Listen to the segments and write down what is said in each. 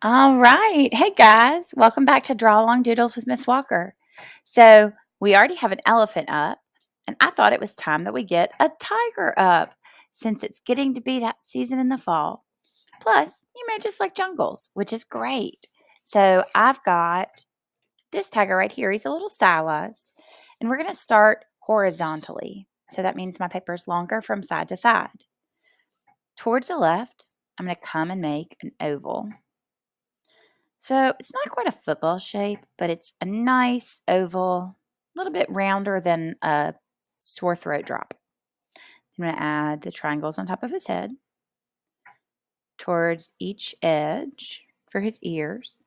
All right. Hey guys, welcome back to Draw Along Doodles with Miss Walker. So, we already have an elephant up, and I thought it was time that we get a tiger up since it's getting to be that season in the fall. Plus, you may just like jungles, which is great. So, I've got this tiger right here. He's a little stylized, and we're going to start horizontally. So, that means my paper is longer from side to side. Towards the left, I'm going to come and make an oval. So it's not quite a football shape, but it's a nice oval, a little bit rounder than a sore throat drop. I'm going to add the triangles on top of his head towards each edge for his ears.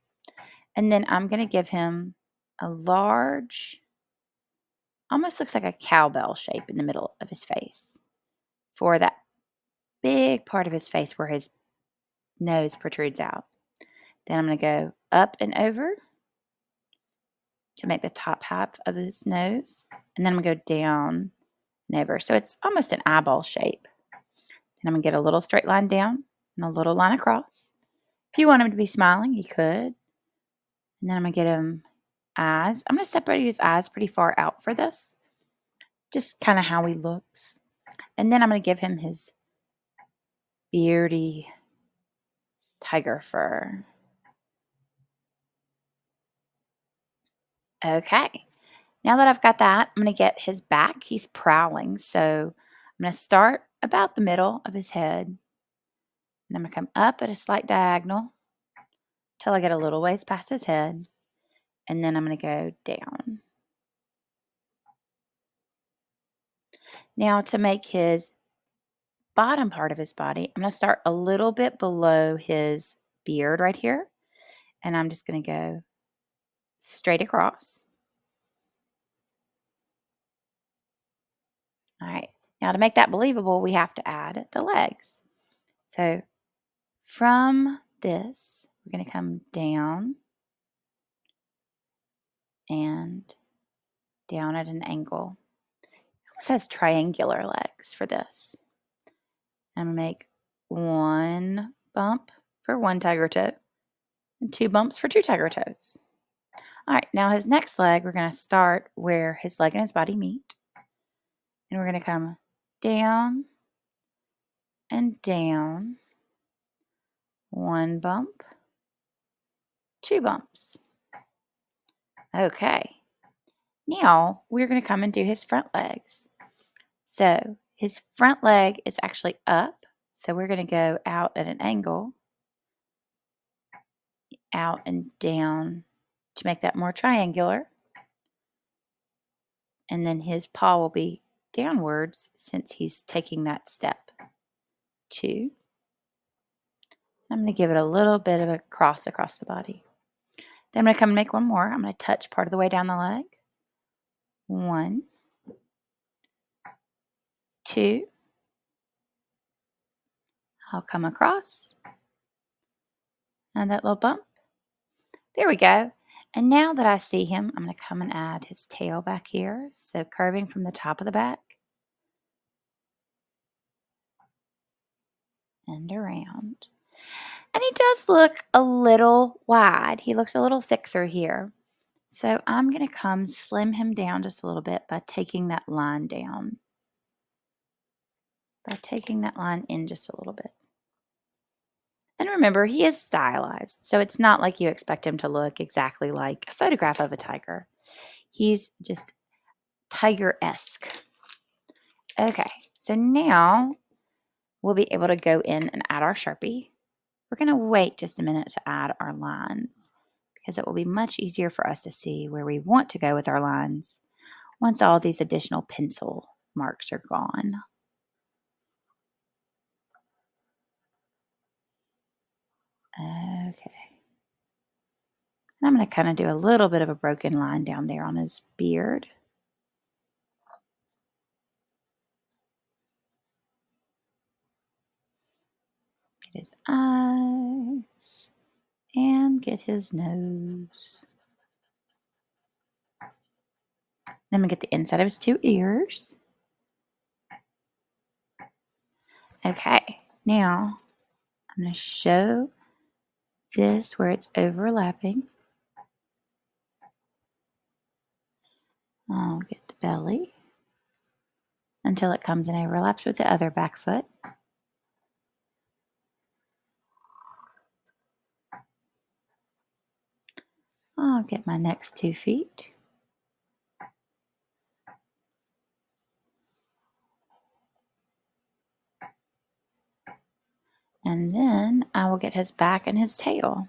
And then I'm going to give him a large, almost looks like a cowbell shape in the middle of his face for that big part of his face where his nose protrudes out. Then I'm going to go up and over to make the top half of his nose. And then I'm going to go down and over. So it's almost an eyeball shape. Then I'm going to get a little straight line down and a little line across. If you want him to be smiling, you could. And then I'm going to get him eyes. I'm going to separate his eyes pretty far out for this. Just kind of how he looks. And then I'm going to give him his beardy tiger fur. Okay. Now that I've got that, I'm going to get his back. He's prowling. So I'm going to start about the middle of his head. And I'm going to come up at a slight diagonal till I get a little ways past his head. And then I'm going to go down. Now to make his bottom part of his body, I'm going to start a little bit below his beard right here. And I'm just going to go straight across. All right. Now to make that believable, we have to add the legs. So from this, we're going to come down and down at an angle. It almost has triangular legs for this. I'm going to make one bump for one tiger toe and two bumps for two tiger toes. All right, now his next leg, we're going to start where his leg and his body meet. And we're going to come down and down. One bump, two bumps. Okay. Now we're going to come and do his front legs. So his front leg is actually up. So we're going to go out at an angle, out and down to make that more triangular. And then his paw will be downwards since he's taking that step. 2. I'm going to give it a little bit of a cross across the body. Then I'm going to come and make one more. I'm going to touch part of the way down the leg. 1, 2. I'll come across. And that little bump. There we go. And now that I see him, I'm going to come and add his tail back here. So curving from the top of the back and around. And he does look a little wide. He looks a little thick through here. So I'm going to come slim him down just a little bit by taking that line down. By taking that line in just a little bit. And remember, he is stylized, so it's not like you expect him to look exactly like a photograph of a tiger. He's just tiger-esque. Okay, so now we'll be able to go in and add our Sharpie. We're going to wait just a minute to add our lines because it will be much easier for us to see where we want to go with our lines once all these additional pencil marks are gone. Okay. And I'm going to kind of do a little bit of a broken line down there on his beard. Get his eyes and get his nose. Then we get the inside of his two ears. Okay, now I'm going to show this where it's overlapping. I'll get the belly until it comes and overlaps with the other back foot. I'll get my next 2 feet. And then I will get his back and his tail.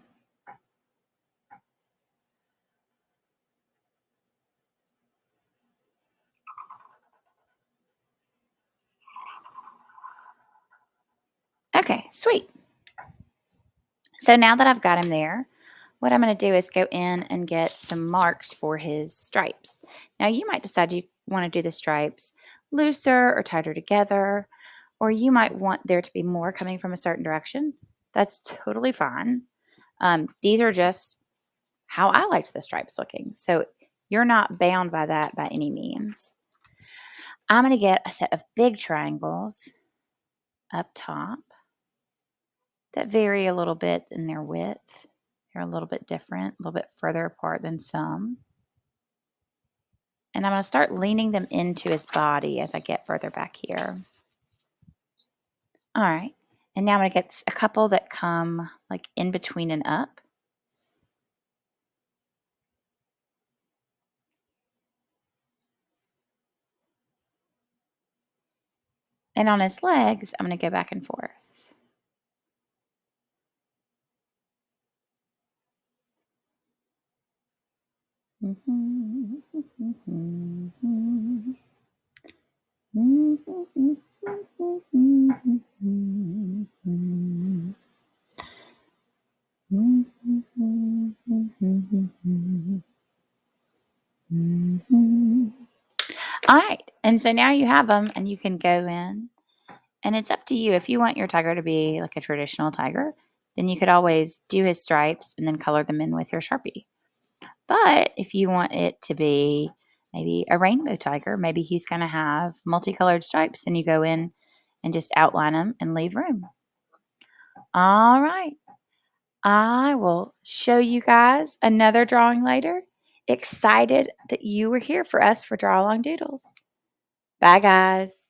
Okay, sweet. So now that I've got him there, what I'm going to do is go in and get some marks for his stripes. Now you might decide you want to do the stripes looser or tighter together, or you might want there to be more coming from a certain direction. That's totally fine. These are just how I liked the stripes looking. So you're not bound by that by any means. I'm going to get a set of big triangles up top that vary a little bit in their width. They're a little bit different, a little bit further apart than some. And I'm going to start leaning them into his body as I get further back here. All right. And now I'm going to get a couple that come like in between and up. And on his legs, I'm going to go back and forth. All right. And so now you have them and you can go in. And it's up to you. If you want your tiger to be like a traditional tiger, then you could always do his stripes and then color them in with your Sharpie. But if you want it to be maybe a rainbow tiger, maybe he's going to have multicolored stripes, and you go in and just outline them and leave room. All right. I will show you guys another drawing later. Excited that you were here for us for Draw Along Doodles. Bye, guys.